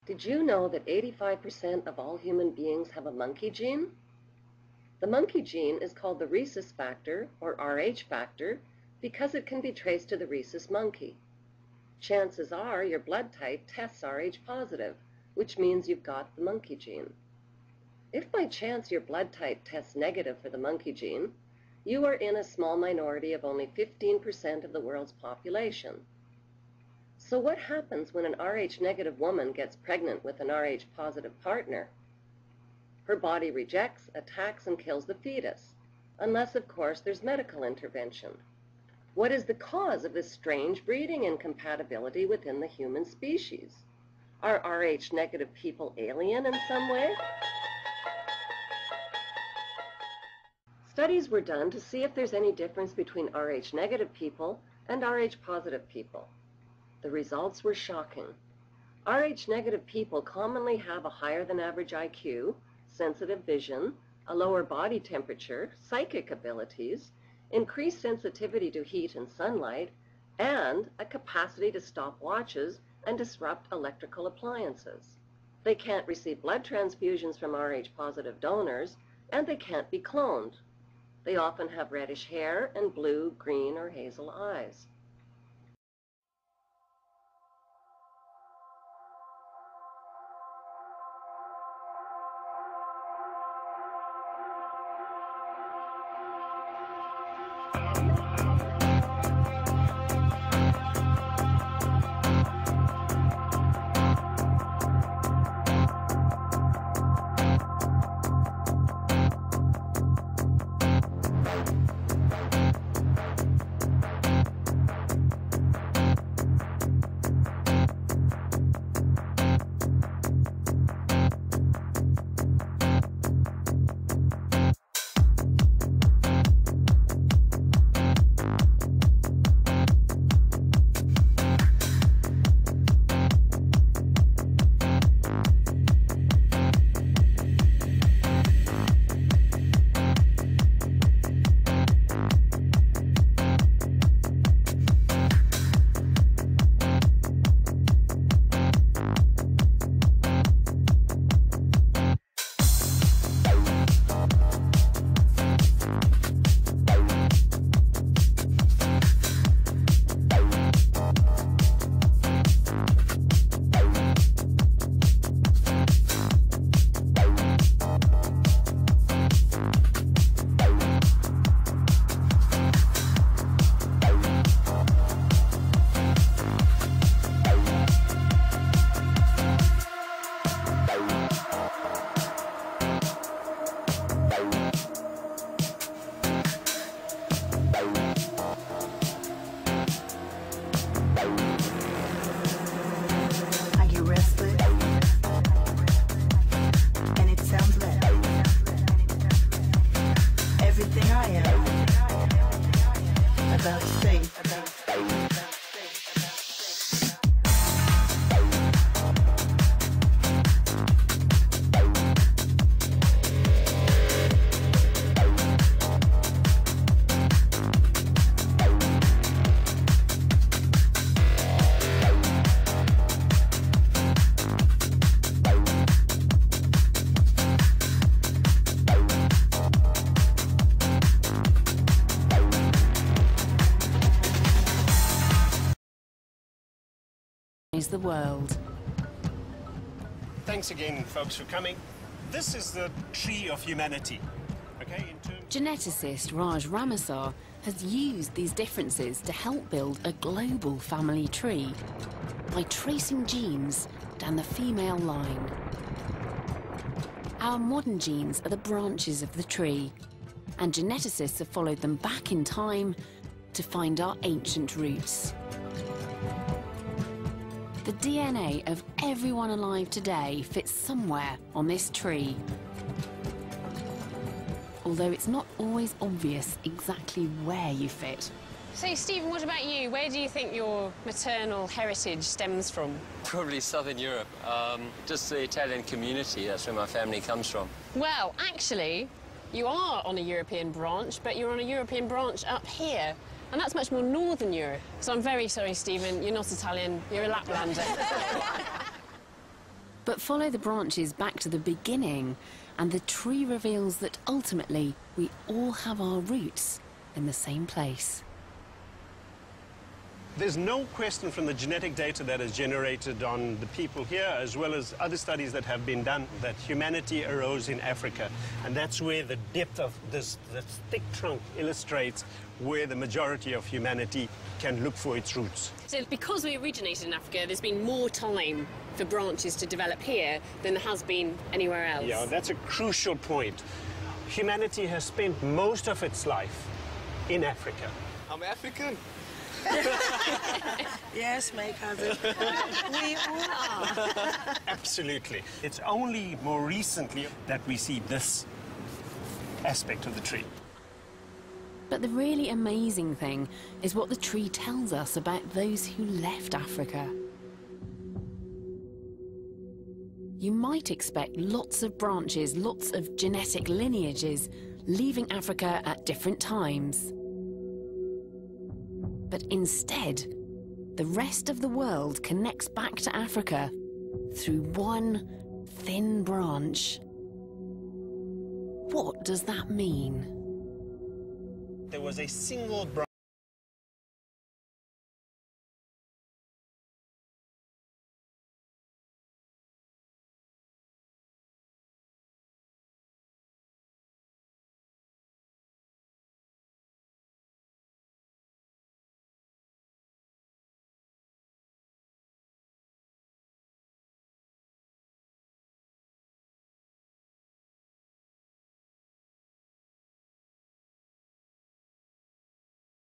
Did you know that 85% of all human beings have a monkey gene? The monkey gene is called the rhesus factor, or Rh factor, because it can be traced to the rhesus monkey. Chances are your blood type tests Rh positive, which means you've got the monkey gene. If by chance your blood type tests negative for the monkey gene, you are in a small minority of only 15% of the world's population. So what happens when an Rh negative woman gets pregnant with an Rh positive partner? Her body rejects, attacks, and kills the fetus, unless, of course, there's medical intervention. What is the cause of this strange breeding incompatibility within the human species? Are Rh negative people alien in some way? Studies were done to see if there's any difference between Rh negative people and Rh positive people. The results were shocking. Rh negative people commonly have a higher than average IQ, sensitive vision, a lower body temperature, psychic abilities, increased sensitivity to heat and sunlight, and a capacity to stop watches and disrupt electrical appliances. They can't receive blood transfusions from Rh positive donors, and they can't be cloned. They often have reddish hair and blue, green, or hazel eyes. The world. Thanks again, folks, for coming. This is the tree of humanity. Okay, Geneticist Raj Ramasar has used these differences to help build a global family tree by tracing genes down the female line. Our modern genes are the branches of the tree, and geneticists have followed them back in time to find our ancient roots. The DNA of everyone alive today fits somewhere on this tree. Although it's not always obvious exactly where you fit. So, Stephen, what about you? Where do you think your maternal heritage stems from? Probably Southern Europe. Just the Italian community, that's where my family comes from. Well, actually, you are on a European branch, but you're on a European branch up here. And that's much more Northern Europe. So I'm very sorry, Stephen, you're not Italian, you're a Laplander. But follow the branches back to the beginning, and the tree reveals that ultimately we all have our roots in the same place. There's no question from the genetic data that is generated on the people here, as well as other studies that have been done, that humanity arose in Africa. And that's where the depth of this thick trunk illustrates where the majority of humanity can look for its roots. So because we originated in Africa, there's been more time for branches to develop here than there has been anywhere else. Yeah, that's a crucial point. Humanity has spent most of its life in Africa. I'm African. Yes, my cousin. We all are. Absolutely. It's only more recently that we see this aspect of the tree. But the really amazing thing is what the tree tells us about those who left Africa. You might expect lots of branches, lots of genetic lineages, leaving Africa at different times. But instead, the rest of the world connects back to Africa through one thin branch. What does that mean? There was a single branch